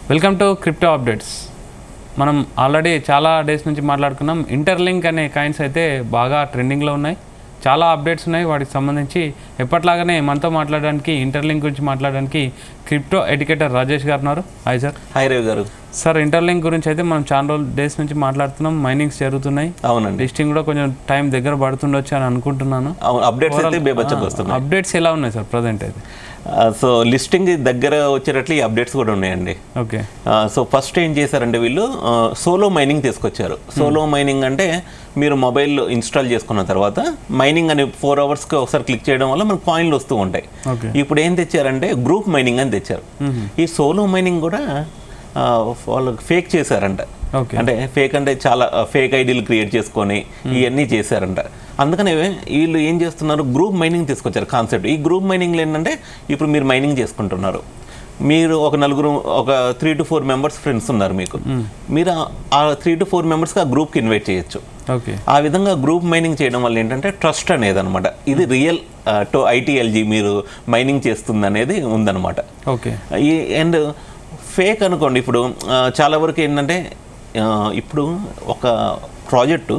Welcome to crypto updates. మనం already చాలా days నుంచి మాట్లాడుకున్నాం. ఇంటర్లింక్ అనే కాయిన్స్ అయితే బాగా ట్రెండింగ్లో ఉన్నాయి. చాలా అప్డేట్స్ ఉన్నాయి వాటికి సంబంధించి. ఎప్పట్లాగానే మనతో మాట్లాడడానికి, ఇంటర్లింక్ గురించి మాట్లాడడానికి క్రిప్టో ఎడ్యుకేటర్ రాజేష్ గారు ఉన్నారు. Hi sir. హాయ్ రవి గారు. సార్, ఇంటర్లింక్ గురించి అయితే మనం చాలా డేస్ నుంచి మాట్లాడుతున్నాం. మైనింగ్స్ జరుగుతున్నాయి. అవునండి. లిస్టింగ్ కూడా కొంచెం టైం దగ్గర పడుతుండొచ్చు అని అనుకుంటున్నాను. అప్డేట్స్ ఎలా ఉన్నాయి సార్ ప్రజెంట్ అయితే? సో లిస్టింగ్ దగ్గర వచ్చేటట్లు ఈ అప్డేట్స్ కూడా ఉన్నాయండి. ఓకే. సో ఫస్ట్ ఏం చేశారంటే వీళ్ళు సోలో మైనింగ్ తీసుకొచ్చారు. సోలో మైనింగ్ అంటే మీరు మొబైల్ ఇన్స్టాల్ చేసుకున్న తర్వాత మైనింగ్ అని 4 అవర్స్కి ఒకసారి క్లిక్ చేయడం వల్ల మనకు కాయిన్లు వస్తూ ఉంటాయి. ఇప్పుడు ఏం తెచ్చారంటే గ్రూప్ మైనింగ్ అని తెచ్చారు. ఈ సోలో మైనింగ్ కూడా వాళ్ళు ఫేక్ చేశారంట. అంటే ఫేక్ అంటే చాలా ఫేక్ ఐడీలు క్రియేట్ చేసుకొని ఇవన్నీ చేశారంట. అందుకనే వీళ్ళు ఏం చేస్తున్నారు, గ్రూప్ మైనింగ్ తీసుకొచ్చారు కాన్సెప్ట్. ఈ గ్రూప్ మైనింగ్లో ఏంటంటే ఇప్పుడు మీరు మైనింగ్ చేసుకుంటున్నారు, మీరు ఒక 3 to 4 మెంబర్స్ ఫ్రెండ్స్ ఉన్నారు మీకు, మీరు ఆ 3 to 4 మెంబర్స్కి ఆ గ్రూప్కి ఇన్వైట్ చేయొచ్చు. ఆ విధంగా గ్రూప్ మైనింగ్ చేయడం వల్ల ఏంటంటే ట్రస్ట్ అనేది అనమాట, ఇది రియల్ టు ఐటీఎల్జీ మీరు మైనింగ్ చేస్తుంది అనేది ఉందన్నమాట. అండ్ ఫేక్ అనుకోండి, ఇప్పుడు చాలా వరకు ఏంటంటే ఇప్పుడు ఒక ప్రాజెక్టు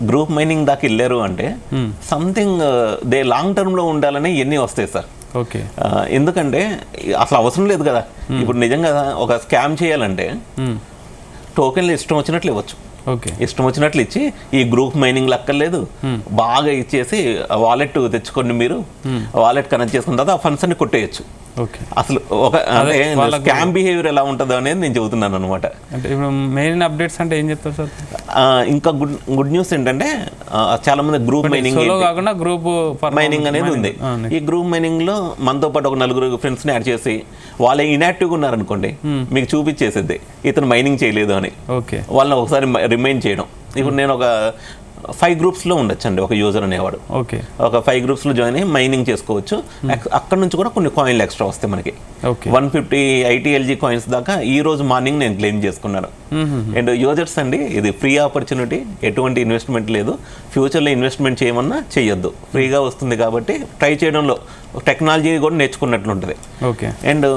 గ్రూప్ మైనింగ్ దాకా వెళ్ళారు అంటే సంథింగ్ దే లాంగ్ టర్మ్లో ఉండాలని ఎన్ని వస్తాయి సార్. ఓకే. ఎందుకంటే అసలు అవసరం లేదు కదా. ఇప్పుడు నిజంగా ఒక స్కామ్ చేయాలంటే టోకెన్లు ఇష్టం వచ్చినట్లు ఇవ్వచ్చు. ఇష్టం వచ్చినట్లు ఇచ్చి ఈ గ్రూప్ మైనింగ్ లక్కర్లేదు, బాగా ఇచ్చేసి వాలెట్ తెచ్చుకోండి, మీరు వాలెట్ కనెక్ట్ చేసుకున్న తర్వాత ఆ ఫండ్స్ అన్ని కొట్టేయచ్చు. అసలు ఒక స్కామ్ బిహేవియర్ ఎలా ఉంటుందో అనేది నేను చెబుతున్నాను అనమాట. మెయిన్ అప్డేట్స్ అంటే ఏం చెప్తారు సార్? ఇంకా గుడ్ న్యూస్ ఏంటంటే చాలా మంది గ్రూప్ మైనింగ్ కాకుండా గ్రూప్ మైనింగ్ అనేది ఉంది. ఈ గ్రూప్ మైనింగ్ లో మనతో పాటు ఒక 4 ఫ్రెండ్స్ ని యాడ్ చేసి వాళ్ళు ఇన్యాక్టివ్గా ఉన్నారనుకోండి, మీకు చూపించేసేది ఇతను మైనింగ్ చేయలేదు అని. వాళ్ళని ఒకసారి రిమైండ్ చేయడం. ఇప్పుడు నేను ఒక 5 గ్రూప్స్లో ఉండొచ్చండి ఒక యూజర్ అనేవాడు. ఒక 5 గ్రూప్స్లో జాయిన్ అయ్యి మైనింగ్ చేసుకోవచ్చు. అక్కడ నుంచి కూడా కొన్ని కాయిన్లు ఎక్స్ట్రా వస్తాయి మనకి. 150 ఐటీఎల్జీ కాయిన్స్ దాకా ఈ రోజు మార్నింగ్ నేను క్లెయిమ్ చేసుకున్నాను. అండ్ యూజర్స్ అండి, ఇది ఫ్రీ ఆపర్చునిటీ, ఎటువంటి ఇన్వెస్ట్మెంట్ లేదు. ఫ్యూచర్లో ఇన్వెస్ట్మెంట్ చేయమన్నా చేయొద్దు, ఫ్రీగా వస్తుంది కాబట్టి ట్రై చేయడంలో టెక్నాలజీ కూడా నేర్చుకున్నట్లుంటుంది. అండ్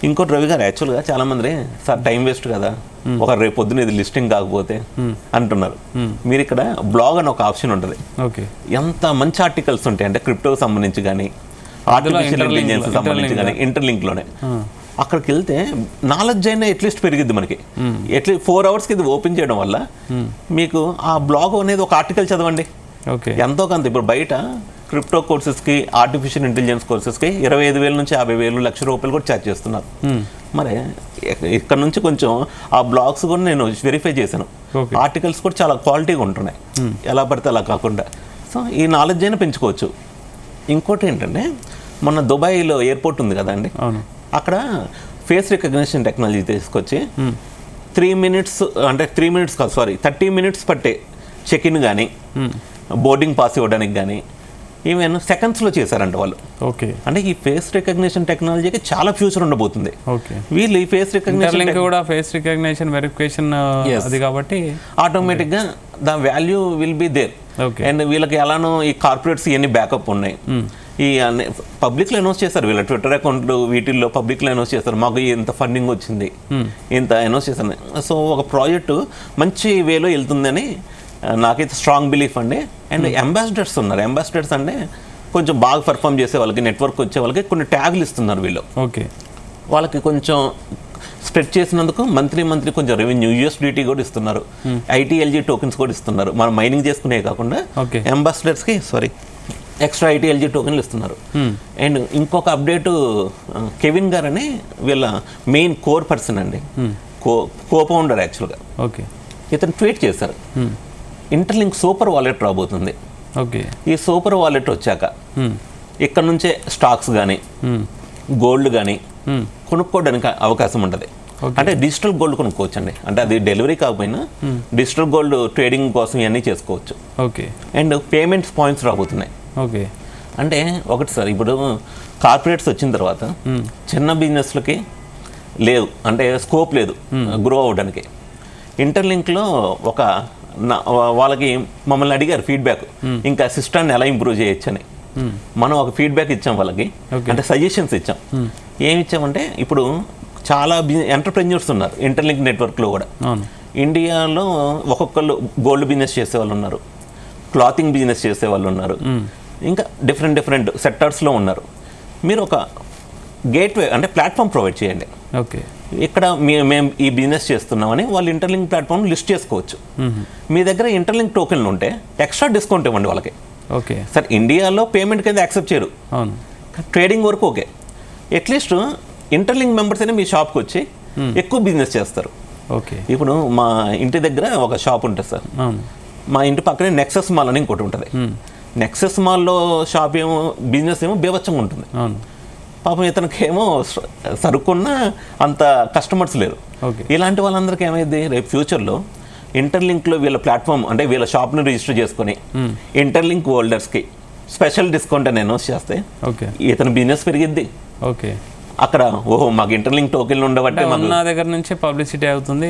ఇంకోటి రవి గారు, యాక్చువల్గా చాలా మంది సార్ టైం వేస్ట్ కదా, ఒక రేపు పొద్దున ఇది లిస్టింగ్ కాకపోతే అంటున్నారు. మీరు ఇక్కడ బ్లాగ్ అని ఒక ఆప్షన్ ఉంటుంది. ఎంత మంచి ఆర్టికల్స్ ఉంటాయి అంటే క్రిప్టోకి సంబంధించి కానీ, ఆర్టిఫిషియల్ ఇంటెలిజెన్స్ సంబంధించి కానీ, ఇంటర్లింక్లోనే అక్కడికి వెళ్తే నాలెడ్జ్ అయినా అట్లీస్ట్ పెరిగిద్ది మనకి. అట్లీస్ట్ 4 అవర్స్కి ఇది ఓపెన్ చేయడం వల్ల మీకు ఆ బ్లాగ్ అనేది ఒక ఆర్టికల్ చదవండి, ఎంతో కొంత. ఇప్పుడు బయట క్రిప్టో కోర్సెస్కి, ఆర్టిఫిషియల్ ఇంటెలిజెన్స్ కోర్సెస్కి 25,000 నుంచి 50,000, ₹1,00,000 కూడా ఛార్జ్ చేస్తున్నారు. మరి ఇక్కడ నుంచి కొంచెం ఆ బ్లాగ్స్ కూడా నేను వెరిఫై చేశాను. ఆర్టికల్స్ కూడా చాలా క్వాలిటీగా ఉంటున్నాయి, ఎలా పడితే అలా కాకుండా. సో ఈ నాలెడ్జ్ అయినా పెంచుకోవచ్చు. ఇంకోటి ఏంటంటే, మొన్న దుబాయ్లో ఎయిర్పోర్ట్ ఉంది కదండి, అక్కడ ఫేస్ రికగ్నిషన్ టెక్నాలజీ తీసుకొచ్చి 3 మినిట్స్ 30 మినిట్స్ పట్టే చెక్ ఇన్ కానీ, బోర్డింగ్ పాస్ ఇవ్వడానికి కానీ ఈవెన్ సెకండ్స్లో చేశారంట వాళ్ళు. అంటే ఈ ఫేస్ రికగ్నిషన్ టెక్నాలజీకి చాలా ఫ్యూచర్ ఉండబోతుంది. వీళ్ళు ఈ ఫేస్ రికగ్నిషన్ వెరిఫికేషన్ అది కాబట్టి ఆటోమేటిక్గా the value will be there. And వీళ్ళకి ఎలానో ఈ కార్పొరేట్స్ ఇవన్నీ బ్యాకప్ ఉన్నాయి. ఈ పబ్లిక్లో అనౌన్స్ చేస్తారు, వీళ్ళ ట్విట్టర్ అకౌంట్లు వీటిల్లో పబ్లిక్లో అనౌన్స్ చేస్తారు, మాకు ఇంత ఫండింగ్ వచ్చింది, ఇంత అనౌన్స్ చేస్తారు. సో ఒక ప్రాజెక్టు మంచి వేలో వెళ్తుందని నాకైతే స్ట్రాంగ్ బిలీఫ్ అండి. అండ్ అంబాసిడర్స్ ఉన్నారు. అంబాసిడర్స్ అంటే కొంచెం బాగా పర్ఫామ్ చేసే వాళ్ళకి, నెట్వర్క్ వచ్చే వాళ్ళకి కొన్ని ట్యాగులు ఇస్తున్నారు వీళ్ళు. వాళ్ళకి కొంచెం స్ప్రెడ్ చేసినందుకు మంత్లీ కొంచెం రెవెన్యూ USDT కూడా ఇస్తున్నారు, ఐటీఎల్జీ టోకెన్స్ కూడా ఇస్తున్నారు. మనం మైనింగ్ చేసుకునే కాకుండా అంబాసిడర్స్కి ఎక్స్ట్రా ఐటీఎల్జీ టోకెన్లు ఇస్తున్నారు. అండ్ ఇంకొక అప్డేటు, కెవిన్ గారు అని వీళ్ళ మెయిన్ కోర్ పర్సన్ అండి, కో ఫౌండర్ యాక్చువల్గా. ఇతను ట్వీట్ చేశారు, ఇంటర్లింక్ సూపర్ వాలెట్ రాబోతుంది. ఈ సూపర్ వాలెట్ వచ్చాక ఇక్కడ నుంచే స్టాక్స్ కానీ, గోల్డ్ కానీ కొనుక్కోవడానికి అవకాశం ఉంటుంది. అంటే డిజిటల్ గోల్డ్ కొనుక్కోవచ్చండి. అంటే అది డెలివరీ కాకపోయినా డిజిటల్ గోల్డ్ ట్రేడింగ్ కోసం ఇవన్నీ చేసుకోవచ్చు. అండ్ పేమెంట్స్ పాయింట్స్ రాబోతున్నాయి. అంటే ఒకటి సార్, ఇప్పుడు కార్పొరేట్స్ వచ్చిన తర్వాత చిన్న బిజినెస్లకి లేవు, అంటే స్కోప్ లేదు గ్రో అవ్వడానికి. ఇంటర్లింక్లో వాళ్ళకి మమ్మల్ని అడిగారు ఫీడ్బ్యాక్, ఇంకా సిస్టమ్ని ఎలా ఇంప్రూవ్ చేయొచ్చని. మనం ఒక ఫీడ్బ్యాక్ ఇచ్చాం వాళ్ళకి, అంటే సజెషన్స్ ఇచ్చాం. ఏమి ఇచ్చామంటే, ఇప్పుడు చాలా ఎంటర్ప్రెన్యూర్స్ ఉన్నారు ఇంటర్లింక్ నెట్వర్క్లో కూడా. ఇండియాలో ఒక్కొక్కళ్ళు గోల్డ్ బిజినెస్ చేసేవాళ్ళు ఉన్నారు, క్లాతింగ్ బిజినెస్ చేసేవాళ్ళు ఉన్నారు, ఇంకా డిఫరెంట్ సెక్టార్స్లో ఉన్నారు. మీరు ఒక గేట్వే అంటే ప్లాట్ఫామ్ ప్రొవైడ్ చేయండి. ఓకే, ఇక్కడ మేము ఈ బిజినెస్ చేస్తున్నామని వాళ్ళు ఇంటర్లింక్ ప్లాట్ఫామ్ లిస్ట్ చేసుకోవచ్చు. మీ దగ్గర ఇంటర్లింక్ టోకెన్లు ఉంటే ఎక్స్ట్రా డిస్కౌంట్ ఇవ్వండి వాళ్ళకి. ఓకే సార్, ఇండియాలో పేమెంట్ కింద యాక్సెప్ట్ చేయరు, ట్రేడింగ్ వరకు ఓకే. అట్లీస్ట్ ఇంటర్లింక్ మెంబర్స్ అయినా మీ షాప్కి వచ్చి ఎక్కువ బిజినెస్ చేస్తారు. ఓకే, ఇప్పుడు మా ఇంటి దగ్గర ఒక షాప్ ఉంటుంది సార్, మా ఇంటి పక్కనే నెక్సస్ మాల్ అని ఇంకోటి ఉంటుంది. నెక్సస్ మాల్లో షాప్ ఏమో బిజినెస్ ఏమో బీభత్సంగా ఉంటుంది. పాపం ఇతనికి ఏమో సరుకున్న అంత కస్టమర్స్ లేరు. ఇలాంటి వాళ్ళందరికీ ఏమైంది, రేపు ఫ్యూచర్లో ఇంటర్లింక్లో వీళ్ళ ప్లాట్ఫామ్ అంటే వీళ్ళ షాప్ని రిజిస్టర్ చేసుకుని ఇంటర్లింక్ హోల్డర్స్కి స్పెషల్ డిస్కౌంట్ అని అనౌన్స్ చేస్తే ఇతని బిజినెస్ పెరిగిద్ది. ఓకే, అక్కడ ఓహో మాకు ఇంటర్లింక్ టోకెన్లు ఉండబట్టి నా దగ్గర నుంచి పబ్లిసిటీ అవుతుంది,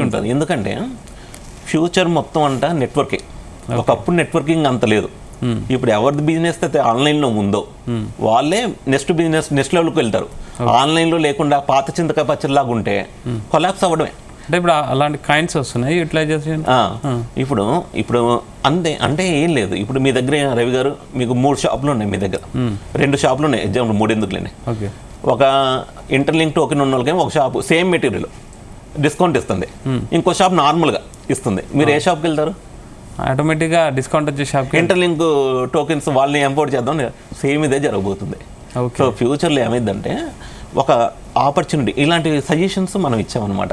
ఉంటుంది. ఎందుకంటే ఫ్యూచర్ మొత్తం అంట నెట్వర్కింగ్. ఒకప్పుడు నెట్వర్కింగ్ అంత లేదు. ఇప్పుడు ఎవరిది బిజినెస్ అయితే ఆన్లైన్లో ఉందో వాళ్ళే నెక్స్ట్ లెవెల్కి వెళ్తారు. ఆన్లైన్లో లేకుండా పాత చింతకాయ పచ్చడిలాగా ఉంటే కొలాప్స్ అవ్వడమే. అంటే ఇప్పుడు అలాంటి కాయిన్స్ వస్తున్నాయి యూటిలైజేషన్. ఇప్పుడు అంతే, అంటే ఏం లేదు. ఇప్పుడు మీ దగ్గర రవి గారు మీకు 3 షాపులు ఉన్నాయి, మీ దగ్గర 2 షాపులు ఉన్నాయి, ఎగ్జాంపుల్ 3 ఎందుకులేండి. ఒక ఇంటర్లింక్ టోకెన్ ఉన్న వాళ్ళకి ఒక షాపు సేమ్ మెటీరియల్ డిస్కౌంట్ ఇస్తుంది, ఇంకో షాప్ నార్మల్గా ఇస్తుంది. మీరు ఏ షాప్కి వెళ్తారు? ఆటోమేటిక్గా డిస్కౌంట్ వచ్చే షాప్. ఇంటర్లింక్ టోకెన్స్ వాళ్ళని ఎంపోర్ట్ చేద్దాం, సేమ్ ఇదే జరగబోతుంది. సో ఫ్యూచర్లో ఏమైందంటే ఒక ఆపర్చునిటీ, ఇలాంటి సజెషన్స్ మనం ఇచ్చామన్నమాట.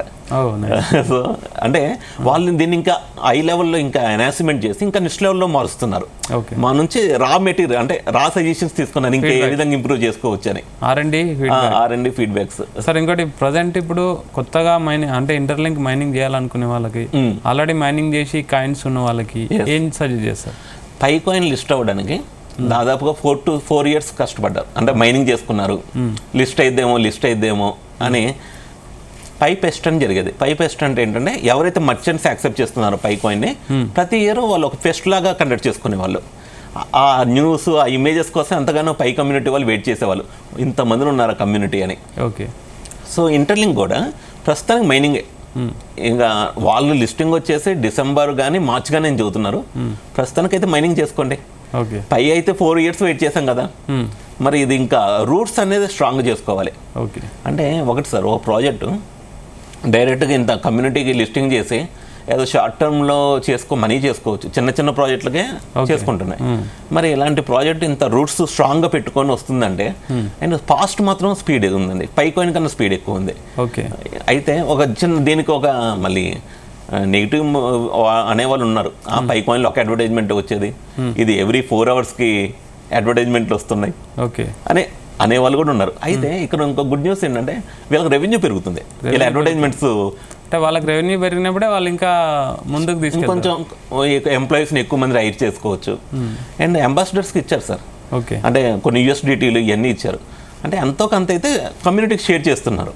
సో అంటే వాళ్ళని దీన్ని ఇంకా హై లెవెల్లో ఇంకా ఎనాన్స్మెంట్ చేసి ఇంకా నెక్స్ట్ లెవెల్లో మారుస్తున్నారు. మా నుంచి రా మెటీరియల్ అంటే రా సజెషన్స్ తీసుకున్నారు, ఇంకా ఏ విధంగా ఇంప్రూవ్ చేసుకోవచ్చు అని R&D ఫీడ్బ్యాక్స్. సార్ ఇంకోటి ప్రజెంట్ ఇప్పుడు కొత్తగా మైనింగ్ అంటే ఇంటర్లింక్ మైనింగ్ చేయాలనుకునే వాళ్ళకి, ఆల్రెడీ మైనింగ్ చేసి కాయిన్స్ ఉన్న వాళ్ళకి ఏం సజెస్ట్ చేస్తారు? పై కాయిన్ లిస్ట్ అవ్వడానికి దాదాపుగా 4 to 4 years కష్టపడ్డారు. అంటే మైనింగ్ చేసుకున్నారు, లిస్ట్ అయిద్దేమో అని పైపెస్ట్ అని జరిగేది. పైపెస్ట్ అంటే ఏంటంటే ఎవరైతే మర్చెంట్స్ యాక్సెప్ట్ చేస్తున్నారో పై కాయిన్ని ప్రతి ఇయర్ వాళ్ళు ఒక ఫెస్ట్ లాగా కండక్ట్ చేసుకునే వాళ్ళు. ఆ న్యూస్, ఆ ఇమేజెస్ కోసం ఎంతగానో పై కమ్యూనిటీ వాళ్ళు వెయిట్ చేసేవాళ్ళు, ఇంతమంది ఉన్నారు కమ్యూనిటీ అని. ఓకే, సో ఇంటర్లింక్ కూడా ప్రస్తుతానికి మైనింగే. ఇంకా వాళ్ళు లిస్టింగ్ వచ్చేసి డిసెంబర్ కానీ మార్చ్ కానీ అని చెబుతున్నారు. ప్రస్తుతానికైతే మైనింగ్ చేసుకోండి. పై అయితే 4 years వెయిట్ చేసాం కదా, మరి ఇది ఇంకా రూట్స్ అనేది స్ట్రాంగ్ చేసుకోవాలి. అంటే ఒకటి సార్, ఓ ప్రాజెక్టు డైరెక్ట్గా ఇంత కమ్యూనిటీకి లిస్టింగ్ చేసి ఏదో షార్ట్ టర్మ్లో మనీ చేసుకోవచ్చు, చిన్న ప్రాజెక్టులకే చేసుకుంటున్నాయి. మరి ఇలాంటి ప్రాజెక్ట్ ఇంత రూట్స్ స్ట్రాంగ్గా పెట్టుకొని వస్తుందంటే అండ్ ఫాస్ట్ మాత్రం స్పీడ్ ఉందండి, పై కాయిన్ కన్నా స్పీడ్ ఎక్కువ ఉంది. అయితే ఒక దీనికి ఒక మళ్ళీ నెగిటివ్ అనేవాళ్ళు ఉన్నారు. ఆ పై కాయిన్లో ఒక అడ్వర్టైజ్మెంట్ వచ్చేది, ఇది ఎవ్రీ 4 hours అడ్వర్టైజ్మెంట్లు వస్తున్నాయి అనేవాళ్ళు కూడా ఉన్నారు. అయితే ఇక్కడ ఇంకో గుడ్ న్యూస్ ఏంటంటే వీళ్ళకి రెవెన్యూ పెరుగుతుంది ఇలా అడ్వర్టైజ్మెంట్స్. అంటే వాళ్ళకి రెవెన్యూ పెరిగినప్పుడే వాళ్ళు ఇంకా ముందుకు తీసుకు కొంచెం ఎంప్లాయీస్ని ఎక్కువ మంది హైర్ చేసుకోవచ్చు. అండ్ అంబాసిడర్స్కి ఇచ్చారు సార్, అంటే కొన్ని USDTలు ఇవన్నీ ఇచ్చారు. అంటే ఎంతో కొంత అయితే కమ్యూనిటీకి షేర్ చేస్తున్నారు.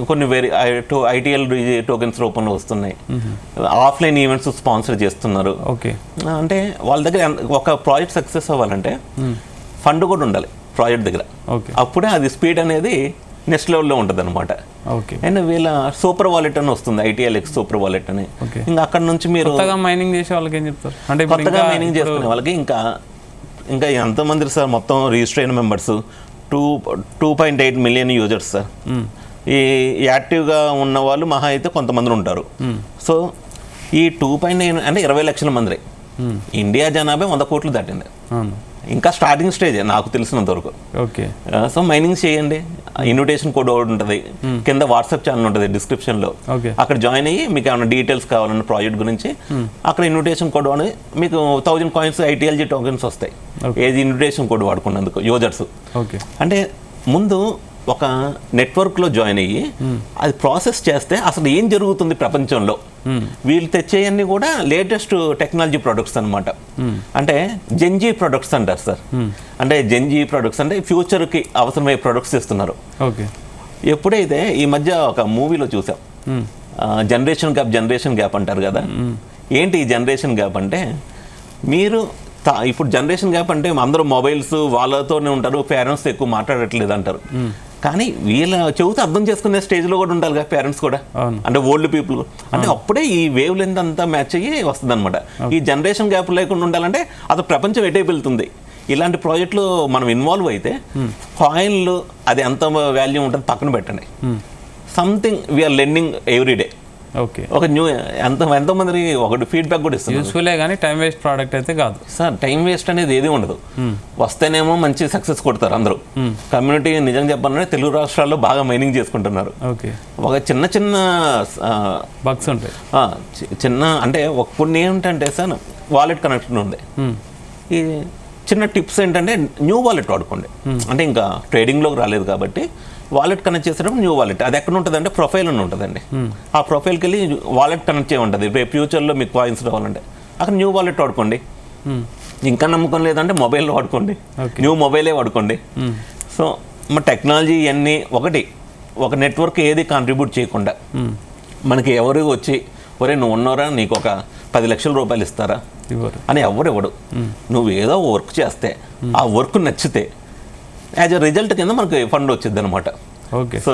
కొన్ని ITL టోకెన్స్ రూపంలో వస్తున్నాయి, ఆఫ్లైన్ ఈవెంట్స్ స్పాన్సర్ చేస్తున్నారు. అంటే వాళ్ళ దగ్గర ఒక ప్రాజెక్ట్ సక్సెస్ అవ్వాలంటే ఫండ్ కూడా ఉండాలి ప్రాజెక్ట్ దగ్గర, అప్పుడే అది స్పీడ్ అనేది నెక్స్ట్ లెవెల్లో ఉంటుంది అనమాట. అండ్ వీళ్ళ సూపర్ వాలెట్ అని వస్తుంది, ITLX సూపర్ వాలెట్ అని. ఇంకా అక్కడ నుంచి మీరు మైనింగ్ చేసే వాళ్ళకి ఏం చెప్తారు? అంటే కొత్తగా మైనింగ్ చేసుకునే వాళ్ళకి ఇంకా ఎంతమంది సార్ మొత్తం రిజిస్టర్ అయిన మెంబర్స్ 2.8 million యూజర్స్ సార్. ఈ యాక్టివ్గా ఉన్న వాళ్ళు మహా అయితే కొంతమంది ఉంటారు. సో ఈ 2.9 అంటే 20 లక్షల మంది. ఇండియా జనాభా 100 కోట్లు దాటింది. ఇంకా స్టార్టింగ్ స్టేజ్ నాకు తెలిసినంత వరకు. సో మైనింగ్ చేయండి, ఇన్విటేషన్ కోడ్ ఒకటి ఉంటుంది, కింద వాట్సాప్ ఛానల్ ఉంటుంది డిస్క్రిప్షన్లో, అక్కడ జాయిన్ అయ్యి మీకు ఏమైనా డీటెయిల్స్ కావాలన్న ప్రాజెక్ట్ గురించి అక్కడ ఇన్విటేషన్ కోడ్ అని మీకు 1000 coins ITLG టోకెన్స్ వస్తాయి ఏది ఇన్విటేషన్ కోడ్ వాడుకున్నందుకు యూజర్స్. అంటే ముందు ఒక నెట్వర్క్లో జాయిన్ అయ్యి అది ప్రాసెస్ చేస్తే అసలు ఏం జరుగుతుంది ప్రపంచంలో, వీళ్ళు తెచ్చేయన్నీ కూడా లేటెస్ట్ టెక్నాలజీ ప్రొడక్ట్స్ అనమాట. అంటే జెన్జీ ప్రొడక్ట్స్ అంటారు సార్. అంటే జెన్జీ ప్రొడక్ట్స్ అంటే ఫ్యూచర్కి అవసరమయ్యే ప్రొడక్ట్స్ ఇస్తున్నారు. ఎప్పుడైతే ఈ మధ్య ఒక మూవీలో చూసాం, జనరేషన్ గ్యాప్ అంటారు కదా. ఏంటి ఈ జనరేషన్ గ్యాప్ అంటే, మీరు ఇప్పుడు జనరేషన్ గ్యాప్ అంటే అందరూ మొబైల్స్ వాళ్ళతోనే ఉంటారు, పేరెంట్స్ ఎక్కువ మాట్లాడట్లేదు అంటారు. కానీ వీళ్ళ చెబితే అర్థం చేసుకునే స్టేజ్లో కూడా ఉండాలి కదా పేరెంట్స్ కూడా, అంటే ఓల్డ్ పీపుల్, అంటే అప్పుడే ఈ వేవ్ లెంత్ అంతా మ్యాచ్ అయ్యి వస్తుంది అనమాట. ఈ జనరేషన్ గ్యాప్ లేకుండా ఉండాలంటే అది ప్రపంచం ఎటే వెళ్తుంది. ఇలాంటి ప్రాజెక్టులు మనం ఇన్వాల్వ్ అయితే కాయిన్లు అది ఎంత వాల్యూ ఉంటుంది పక్కన పెట్టండి, something we're learning every day. Okay, ఒక న్యూ ఎంతోమంది ఒకటి ఫీడ్బ్యాక్ కూడా ఇస్తుంది. యూస్ఫుల్లే కానీ టైం వేస్ట్ ప్రోడక్ట్ అయితే కాదు సార్. టైం వేస్ట్ అనేది ఏది ఉండదు. వస్తేనేమో మంచి సక్సెస్ కొడతారు అందరూ. కమ్యూనిటీ నిజంగా చెప్పాలంటే తెలుగు రాష్ట్రాల్లో బాగా మైనింగ్ చేసుకుంటున్నారు. ఓకే, ఒక చిన్న చిన్న బగ్స్ ఉంటాయి, చిన్న అంటే కొన్ని ఏంటంటే సార్ వాలెట్ కనెక్షన్ ఉంది. ఈ చిన్న టిప్స్ ఏంటంటే న్యూ వాలెట్ వాడుకోండి. అంటే ఇంకా ట్రేడింగ్లోకి రాలేదు కాబట్టి వాలెట్ కనెక్ట్ చేసేటప్పుడు న్యూ వాలెట్ అది ఎక్కడ ఉంటుంది అంటే ప్రొఫైల్ అని ఉంటుందండి. ఆ ప్రొఫైల్కి వెళ్ళి వాలెట్ కనెక్ట్ చేయ ఉంటుంది. రేపు ఫ్యూచర్లో మీకు కాయిన్స్ రావాలంటే అక్కడ న్యూ వాలెట్ వాడుకోండి. ఇంకా నమ్మకం లేదంటే మొబైల్లో వాడుకోండి, న్యూ మొబైలే వాడుకోండి. సో మా టెక్నాలజీ ఇవన్నీ ఒక నెట్వర్క్ ఏది కాంట్రిబ్యూట్ చేయకుండా మనకి ఎవరు వచ్చి ఒరే నువ్వు ఉన్నారా నీకు ఒక 10 లక్షల రూపాయలు ఇస్తారా అని ఎవడు నువ్వు ఏదో వర్క్ చేస్తే ఆ వర్క్ నచ్చితే యాజ్ అ రిజల్ట్ కింద మనకు ఫండ్ వచ్చింది అనమాట. ఓకే, సో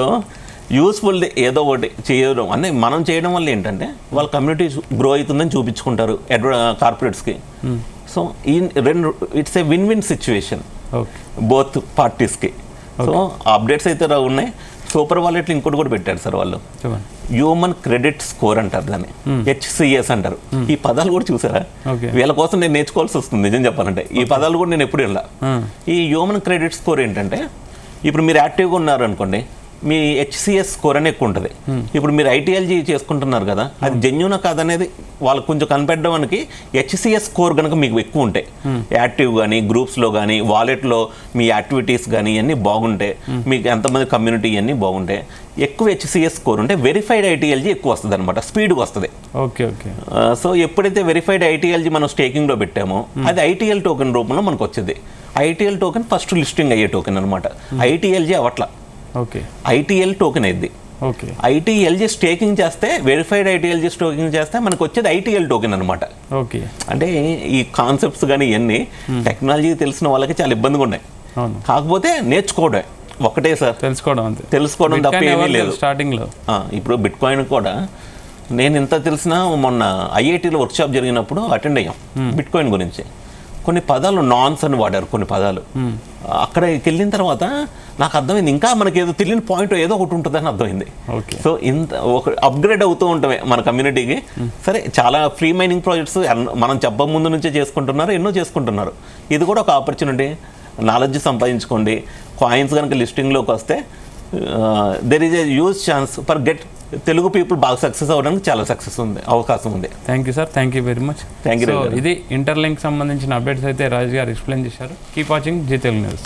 యూస్ఫుల్ ఏదో ఒకటి చేయడం అంటే మనం చేయడం వల్ల ఏంటంటే వాళ్ళ కమ్యూనిటీ గ్రో అవుతుందని చూపించుకుంటారు కార్పొరేట్స్కి. సో ఈ it's a win win situation both పార్టీస్కి. సో అప్డేట్స్ అయితే ఉన్నాయి. సూపర్ వాలెట్లు ఇంకోటి కూడా పెట్టారు సార్ వాళ్ళు, హ్యూమన్ క్రెడిట్ స్కోర్ అంటారు దాన్ని, HCS అంటారు. ఈ పదాలు కూడా చూసారా? వీళ్ళ కోసం నేను నేర్చుకోవాల్సి వస్తుంది నిజం చెప్పాలంటే. ఈ పదాలు కూడా నేను ఎప్పుడు వెళ్ళా. ఈ హ్యూమన్ క్రెడిట్ స్కోర్ ఏంటంటే ఇప్పుడు మీరు యాక్టివ్గా ఉన్నారు అనుకోండి, మీ HCS స్కోర్ అని ఎక్కువ ఉంటుంది. ఇప్పుడు మీరు ITLG చేసుకుంటున్నారు కదా, అది జెన్యూనా కాదనేది వాళ్ళకి కొంచెం కనిపెట్టడానికి HCS స్కోర్ కనుక మీకు ఎక్కువ ఉంటాయి, యాక్టివ్ కానీ గ్రూప్స్లో కానీ వాలెట్లో మీ యాక్టివిటీస్ కానీ ఇవన్నీ బాగుంటాయి, మీకు ఎంతమంది కమ్యూనిటీ ఇవన్నీ బాగుంటాయి, ఎక్కువ HCS స్కోర్ ఉంటే వెరిఫైడ్ ITLG ఎక్కువ వస్తుంది అనమాట, స్పీడ్గా వస్తుంది. Okay okay. సో ఎప్పుడైతే వెరిఫైడ్ ITLG మనం స్టేకింగ్లో పెట్టామో అది ITL టోకెన్ రూపంలో మనకు వచ్చింది. ITL టోకెన్ ఫస్ట్ లిస్టింగ్ అయ్యే టోకెన్ అనమాట. ITLG అవట్లా, ఓకే, ITL టోకెన్ అయింది. ఓకే, ITLG స్టేకింగ్ చేస్తే వెరిఫైడ్ ITLG స్టేకింగ్ చేస్తే మనకు వచ్చేది ITL టోకెన్ అనమాట. ఓకే, అంటే ఈ కాన్సెప్ట్స్ కానీ ఇవన్నీ టెక్నాలజీ తెలిసిన వాళ్ళకి చాలా ఇబ్బందిగా ఉన్నాయి. కాకపోతే నేర్చుకోవడం ఒకటే సార్, తెలుసుకోవడం తప్ప ఏమీ లేదు. స్టార్టింగ్లో ఇప్పుడు బిట్ కాయిన్ కూడా నేను ఇంత తెలిసినా మొన్న IITలో వర్క్షాప్ జరిగినప్పుడు అటెండ్ అయ్యాం బిట్ కాయిన్ గురించి. కొన్ని పదాలు నాన్స్ అని వాడారు, కొన్ని పదాలు అక్కడికి వెళ్ళిన తర్వాత నాకు అర్థమైంది ఇంకా మనకి ఏదో తెలియని పాయింట్ ఏదో ఒకటి ఉంటుందని అర్థమైంది. సో ఇంత ఒక అప్గ్రేడ్ అవుతూ ఉంటామే మన కమ్యూనిటీకి. సరే చాలా ఫ్రీ మైనింగ్ ప్రాజెక్ట్స్ మనం చెప్ప ముందు నుంచే చేసుకుంటున్నారు, ఎన్నో చేసుకుంటున్నారు. ఇది కూడా ఒక ఆపర్చునిటీ, నాలెడ్జ్ సంపాదించుకోండి. కాయిన్స్ కనుక లిస్టింగ్లోకి వస్తే there is a huge chance for Telugu people బాగా సక్సెస్ అవ్వడానికి చాలా అవకాశం ఉంది. Thank you sir, thank you very much. Thank you. ఇది ఇంటర్లింక్ సంబంధించిన అప్డేట్స్ అయితే రాజు గారు ఎక్స్ప్లెయిన్ చేశారు. Keep watching Zee Telugu news.